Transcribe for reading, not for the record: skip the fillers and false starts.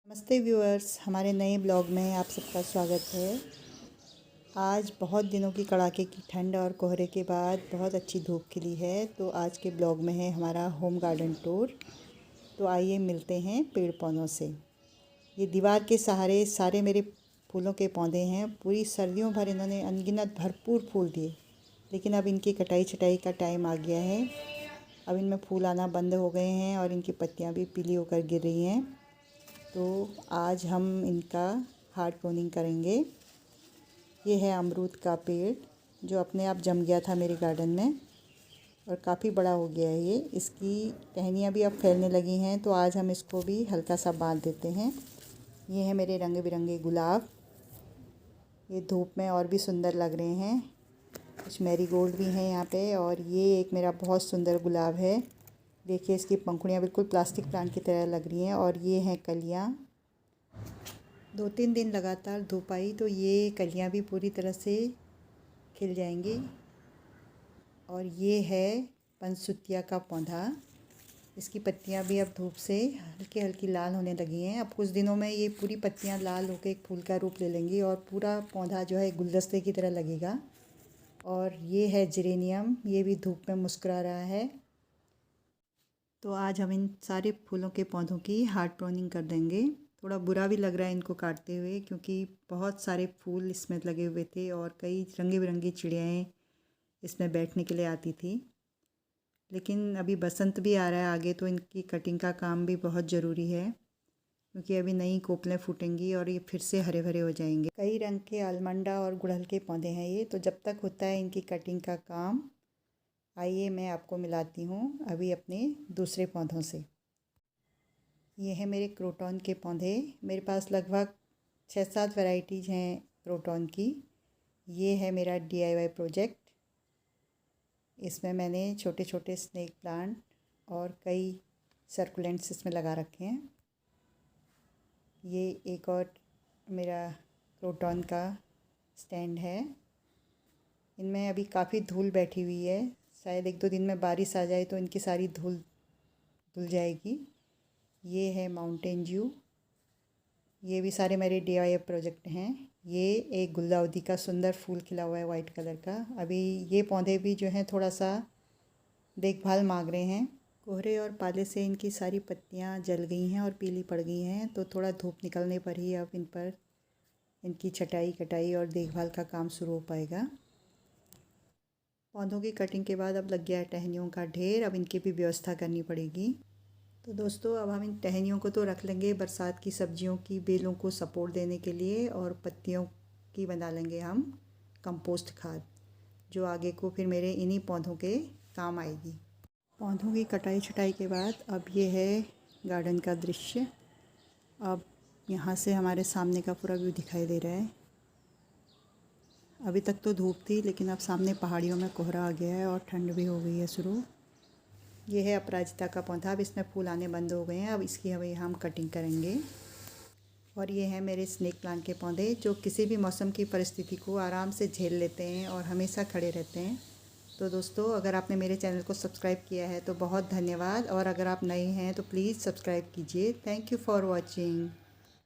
नमस्ते व्यूअर्स, हमारे नए ब्लॉग में आप सबका स्वागत है। आज बहुत दिनों की कड़ाके की ठंड और कोहरे के बाद बहुत अच्छी धूप खिली है, तो आज के ब्लॉग में है हमारा होम गार्डन टूर। तो आइए मिलते हैं पेड़ पौधों से। ये दीवार के सहारे सारे मेरे फूलों के पौधे हैं। पूरी सर्दियों भर इन्होंने अनगिनत भरपूर फूल दिए, लेकिन अब इनकी कटाई छटाई का टाइम आ गया है। अब इनमें फूल आना बंद हो गए हैं और इनकी पत्तियाँ भी पीली होकर गिर रही हैं। तो आज हम इनका हार्ड प्रूनिंग करेंगे। ये है अमरूद का पेड़ जो अपने आप जम गया था मेरे गार्डन में और काफ़ी बड़ा हो गया है। ये इसकी टहनियाँ भी अब फैलने लगी हैं, तो आज हम इसको भी हल्का सा बांध देते हैं। ये है मेरे रंग बिरंगे गुलाब। ये धूप में और भी सुंदर लग रहे हैं। कुछ मैरीगोल्ड भी हैं यहाँ पे, और ये एक मेरा बहुत सुंदर गुलाब है। देखिए इसकी पंखुड़ियाँ बिल्कुल प्लास्टिक प्लांट की तरह लग रही हैं। और ये हैं कलियाँ। 2-3 दिन लगातार धूप आई तो ये कलियाँ भी पूरी तरह से खिल जाएंगी। और ये है पंसुतिया का पौधा। इसकी पत्तियाँ भी अब धूप से हल्की हल्की लाल होने लगी हैं। अब कुछ दिनों में ये पूरी पत्तियाँ लाल होकर एक फूल का रूप ले लेंगी और पूरा पौधा जो है गुलदस्ते की तरह लगेगा। और ये है जेरेनियम, ये भी धूप में मुस्कुरा रहा है। तो आज हम इन सारे फूलों के पौधों की हार्ड प्रूनिंग कर देंगे। थोड़ा बुरा भी लग रहा है इनको काटते हुए, क्योंकि बहुत सारे फूल इसमें लगे हुए थे और कई रंगी बिरंगी चिड़ियाएँ इसमें बैठने के लिए आती थी। लेकिन अभी बसंत भी आ रहा है आगे, तो इनकी कटिंग का काम भी बहुत ज़रूरी है, क्योंकि अभी नई कोपलें फूटेंगी और ये फिर से हरे भरे हो जाएंगे। कई रंग के आलमंडा और गुड़हल के पौधे हैं ये, तो जब तक होता है इनकी कटिंग का काम, आइए मैं आपको मिलाती हूँ अभी अपने दूसरे पौधों से। ये है मेरे क्रोटॉन के पौधे। मेरे पास लगभग 6-7 वैरायटीज़ हैं क्रोटॉन की। ये है मेरा DIY प्रोजेक्ट। इसमें मैंने छोटे छोटे स्नेक प्लांट और कई सर्कुलेंट्स इसमें लगा रखे हैं। ये एक और मेरा क्रोटॉन का स्टैंड है। इनमें अभी काफ़ी धूल बैठी हुई है। शायद 1-2 दिन में बारिश आ जाए तो इनकी सारी धूल धुल जाएगी। ये है माउंटेन ड्यू। ये भी सारे मेरे DIY प्रोजेक्ट हैं। ये एक गुलदाउदी का सुंदर फूल खिला हुआ है वाइट कलर का। अभी ये पौधे भी जो हैं थोड़ा सा देखभाल मांग रहे हैं। कोहरे और पाले से इनकी सारी पत्तियां जल गई हैं और पीली पड़ गई हैं, तो थोड़ा धूप निकलने पर ही अब इन पर इनकी छटाई कटाई और देखभाल का काम शुरू हो पाएगा। पौधों की कटिंग के बाद अब लग गया है टहनियों का ढेर। अब इनकी भी व्यवस्था करनी पड़ेगी। तो दोस्तों, अब हम इन टहनियों को तो रख लेंगे बरसात की सब्जियों की बेलों को सपोर्ट देने के लिए, और पत्तियों की बना लेंगे हम कंपोस्ट खाद, जो आगे को फिर मेरे इन्हीं पौधों के काम आएगी। पौधों की कटाई छटाई के बाद अब ये है गार्डन का दृश्य। अब यहाँ से हमारे सामने का पूरा व्यू दिखाई दे रहा है। अभी तक तो धूप थी, लेकिन अब सामने पहाड़ियों में कोहरा आ गया है और ठंड भी हो गई है शुरू। ये है अपराजिता का पौधा। अब इसमें फूल आने बंद हो गए हैं। अब इसकी अभी हम कटिंग करेंगे। और ये है मेरे स्नेक प्लांट के पौधे, जो किसी भी मौसम की परिस्थिति को आराम से झेल लेते हैं और हमेशा खड़े रहते हैं। तो दोस्तों, अगर आपने मेरे चैनल को सब्सक्राइब किया है तो बहुत धन्यवाद, और अगर आप नए हैं तो प्लीज़ सब्सक्राइब कीजिए। Thank you for watching.